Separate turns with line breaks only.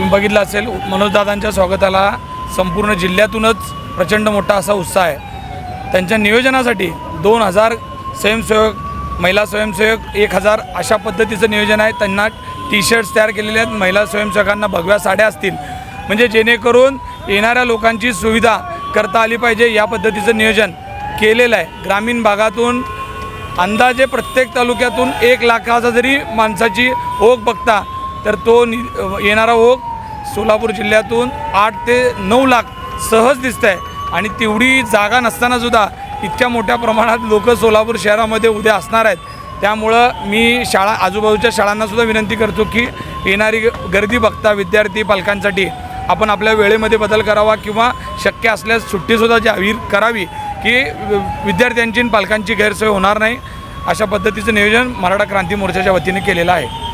तुम्ही बघितलं असेल मनोजदादांच्या स्वागताला संपूर्ण जिल्ह्यातूनच प्रचंड मोठा असा उत्साह आहे। त्यांच्या नियोजनासाठी 2000 स्वयंसेवक, महिला स्वयंसेवक 1000 अशा पद्धतीचं नियोजन आहे। त्यांना टी शर्ट्स तयार केलेले आहेत, महिला स्वयंसेवकांना भगव्या साड्या असतील, म्हणजे जेणेकरून येणाऱ्या लोकांची सुविधा करता आली पाहिजे या पद्धतीचं नियोजन केलेलं आहे। ग्रामीण भागातून अंदाजे प्रत्येक तालुक्यातून 1 लाखाचा जरी माणसाची ओघ बघता तर तो येणारा ओघ सोलापूर जिल्ह्यातून 8 ते 9 लाख सहज दिसत आहे। आणि तेवढी जागा नसतानासुद्धा इतक्या मोठ्या प्रमाणात लोक सोलापूर शहरामध्ये उद्या असणार आहेत। त्यामुळं मी आजूबाजूच्या शाळांनासुद्धा विनंती करतो की येणारी गर्दी बघता विद्यार्थी पालकांसाठी आपण आपल्या वेळेमध्ये बदल करावा किंवा शक्य असल्यास सुट्टीसुद्धा जाहीर करावी की विद्यार्थ्यांची आणि पालकांची गैरसोय होणार नाही। अशा पद्धतीचं नियोजन मराठा क्रांती मोर्चाच्या वतीने केलेलं आहे।